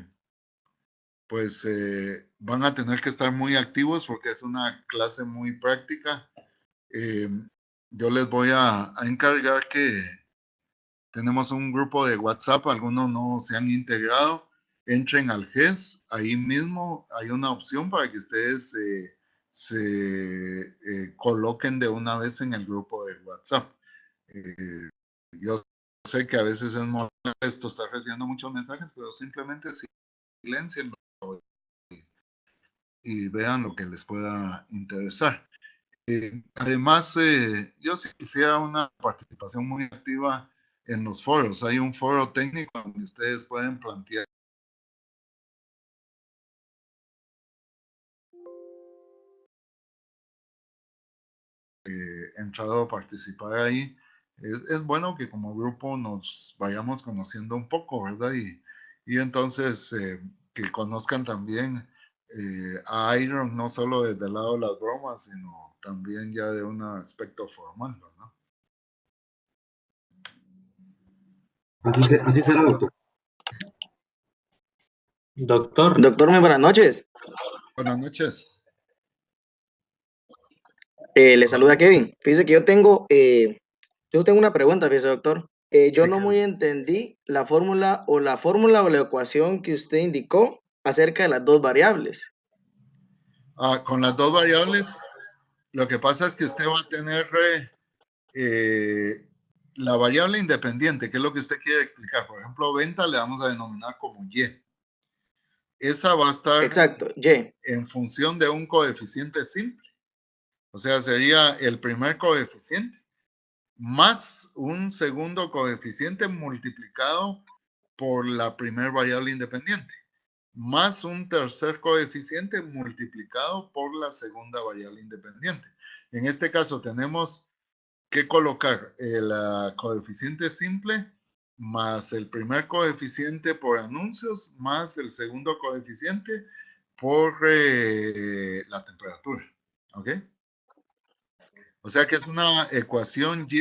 Speaker 1: pues van a tener que estar muy activos porque es una clase muy práctica. Eh, yo les voy a encargar que tenemos un grupo de WhatsApp, algunos no se han integrado. Entren al GES, ahí mismo hay una opción para que ustedes se coloquen de una vez en el grupo de WhatsApp. Yo sé que a veces es molesto estar recibiendo muchos mensajes, pero simplemente silencienlo y vean lo que les pueda interesar. Además, yo sí quisiera una participación muy activa en los foros. Hay un foro técnico donde ustedes pueden plantear entrado a participar ahí. Es bueno que como grupo nos vayamos conociendo un poco, ¿verdad? Y entonces que conozcan también a Iron, no solo desde el lado de las bromas, sino también ya de un aspecto formal, ¿verdad?
Speaker 2: Así será, doctor.
Speaker 4: Doctor,
Speaker 5: Doctor, muy buenas noches.
Speaker 1: Buenas noches.
Speaker 5: Le saluda Kevin. Fíjese que yo tengo una pregunta, fíjese, doctor. Yo
Speaker 1: Sí,
Speaker 5: no
Speaker 1: que
Speaker 5: muy entendí la fórmula o la ecuación que usted indicó acerca de las dos variables.
Speaker 1: con las dos variables, lo que pasa es que usted va a tener eh, la variable independiente, que es lo que usted quiere explicar. Por ejemplo, venta le vamos a denominar como Y. Esa va a estar
Speaker 5: Exacto, Y.
Speaker 1: en función de un coeficiente simple. O sea, sería el primer coeficiente más un segundo coeficiente multiplicado por la primer variable independiente, más un tercer coeficiente multiplicado por la segunda variable independiente. En este caso tenemos que colocar el coeficiente simple más el primer coeficiente por anuncios más el segundo coeficiente por la temperatura. ¿Ok? O sea que es una ecuación Y,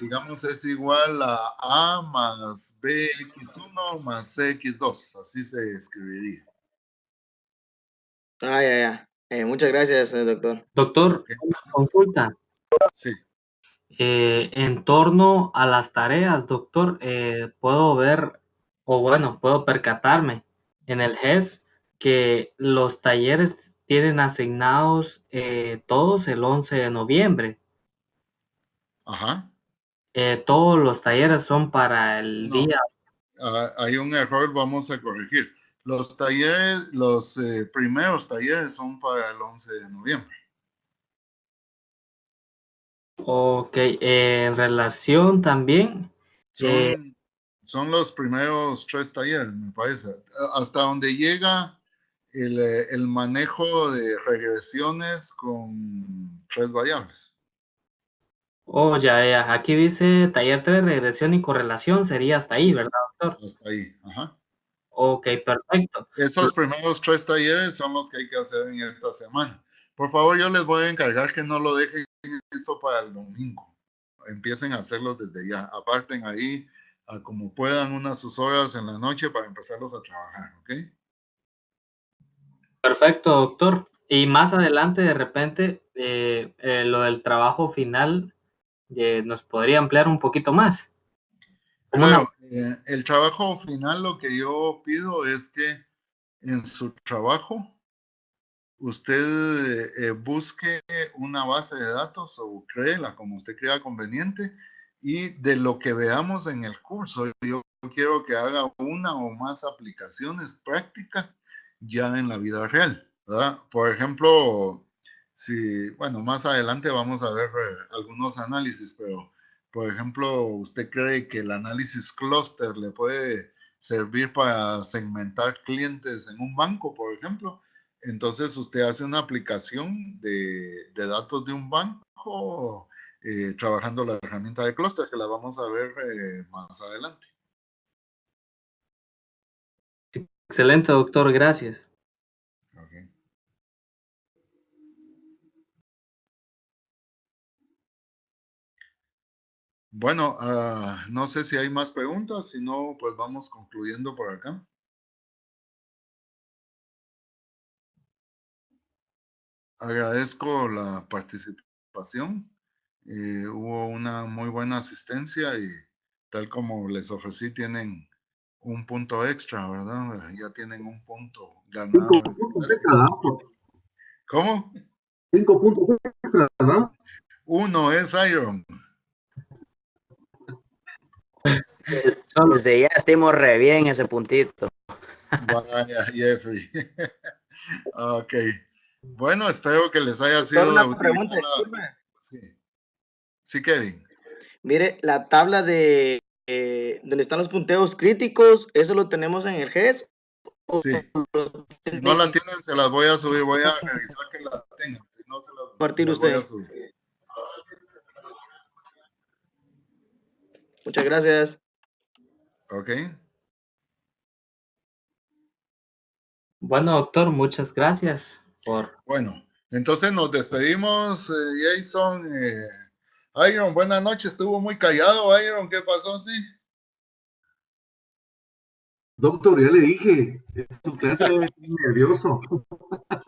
Speaker 1: digamos, es igual a más BX1 más CX2. Así se escribiría.
Speaker 5: Ya. Muchas gracias, doctor.
Speaker 4: Doctor,
Speaker 1: Ok,
Speaker 4: una consulta.
Speaker 1: sí.
Speaker 4: En torno a las tareas, doctor, puedo ver, o bueno, puedo percatarme en el GES que los talleres tienen asignados todos el 11 de noviembre.
Speaker 1: Ajá.
Speaker 4: Todos los talleres son para el
Speaker 1: No,
Speaker 4: día.
Speaker 1: hay un error, vamos a corregir. Los talleres, los primeros talleres son para el 11 de noviembre.
Speaker 4: Ok, en relación también. eh,
Speaker 1: Son los primeros 3 talleres, me parece. Hasta donde llega el manejo de regresiones con 3 variables.
Speaker 4: oh, ya, aquí dice taller 3, regresión y correlación, sería hasta ahí, ¿verdad, doctor?
Speaker 1: Hasta ahí. Ajá.
Speaker 4: Ok, perfecto.
Speaker 1: Estos primeros 3 talleres son los que hay que hacer en esta semana. Por favor, yo les voy a encargar que no lo dejen esto para el domingo. Empiecen a hacerlos desde ya. Aparten ahí a como puedan unas sus horas en la noche para empezarlos a trabajar, ¿ok?
Speaker 4: Perfecto, doctor. Y más adelante, de repente, lo del trabajo final, ¿nos podría ampliar un poquito más? Como una...
Speaker 1: Claro, el trabajo final lo que yo pido es que en su trabajo usted busque una base de datos o créela como usted crea conveniente y de lo que veamos en el curso, yo quiero que haga una o más aplicaciones prácticas ya en la vida real, ¿verdad? Por ejemplo, si, bueno, más adelante vamos a ver algunos análisis, pero por ejemplo, usted cree que el análisis clúster le puede servir para segmentar clientes en un banco, por ejemplo. Entonces usted hace una aplicación de datos de un banco trabajando la herramienta de clúster, que la vamos a ver más adelante.
Speaker 4: Excelente, doctor, gracias.
Speaker 1: Okay. Bueno, no sé si hay más preguntas, si no, pues vamos concluyendo por acá. Agradezco la participación. Hubo una muy buena asistencia y tal como les ofrecí, tienen un punto extra, ¿verdad? Ya tienen un punto ganado
Speaker 2: 5
Speaker 1: en la
Speaker 2: puntos
Speaker 1: clase.
Speaker 2: extra, ¿no?
Speaker 1: ¿Cómo?
Speaker 2: 5 puntos extra, ¿no?
Speaker 1: Uno es Iron.
Speaker 4: Solo,
Speaker 3: Desde ya estemos re bien ese puntito.
Speaker 1: Vaya, Jeffrey. Ok. Bueno, espero que les haya
Speaker 5: Doctor,
Speaker 1: sido de
Speaker 5: una
Speaker 1: utilidad
Speaker 5: pregunta,
Speaker 1: la...
Speaker 5: disculpe.
Speaker 1: Sí, sí, Kevin.
Speaker 5: Mire, la tabla de donde están los punteos críticos, ¿eso lo tenemos en el GES? ¿O
Speaker 1: Sí.
Speaker 5: lo
Speaker 1: Si no la
Speaker 5: tiene que
Speaker 1: tienen, se las voy a subir. Voy a revisar que la tengan. Si no, se
Speaker 5: compartir
Speaker 1: las voy a
Speaker 5: usted?
Speaker 1: subir.
Speaker 5: Muchas gracias.
Speaker 1: Ok.
Speaker 4: bueno, doctor, muchas gracias por...
Speaker 1: Bueno, entonces nos despedimos, Jason. Iron, buenas noches. Estuvo muy callado, Iron. ¿Qué pasó? Sí.
Speaker 2: Doctor, ya le dije, su clase debe estar nervioso.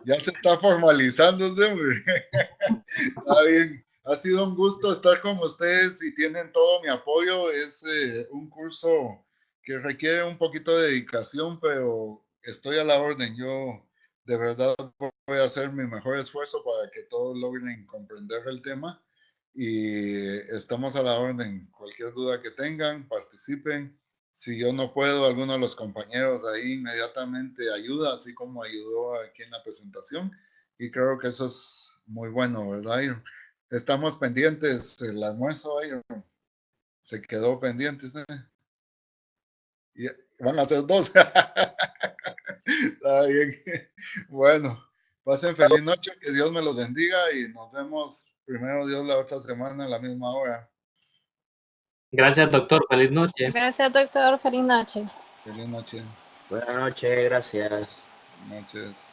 Speaker 1: Ya se está formalizando, hombre. Está bien. Ha sido un gusto estar con ustedes y tienen todo mi apoyo. Es un curso que requiere un poquito de dedicación, pero estoy a la orden. Yo de verdad voy a hacer mi mejor esfuerzo para que todos logren comprender el tema y estamos a la orden. Cualquier duda que tengan, participen. Si yo no puedo, alguno de los compañeros ahí inmediatamente ayuda, así como ayudó aquí en la presentación. Y creo que eso es muy bueno, ¿verdad, Iron? Estamos pendientes, el almuerzo, Iron. Se quedó pendiente, ¿sí? Y van a ser 2. Está bien. Bueno, pasen feliz noche, que Dios me los bendiga y nos vemos primero Dios la otra semana a la misma hora.
Speaker 4: Gracias, doctor. Feliz noche.
Speaker 6: Gracias, doctor. Feliz noche.
Speaker 1: Feliz noche.
Speaker 3: Buenas noches, gracias.
Speaker 1: Buenas noches.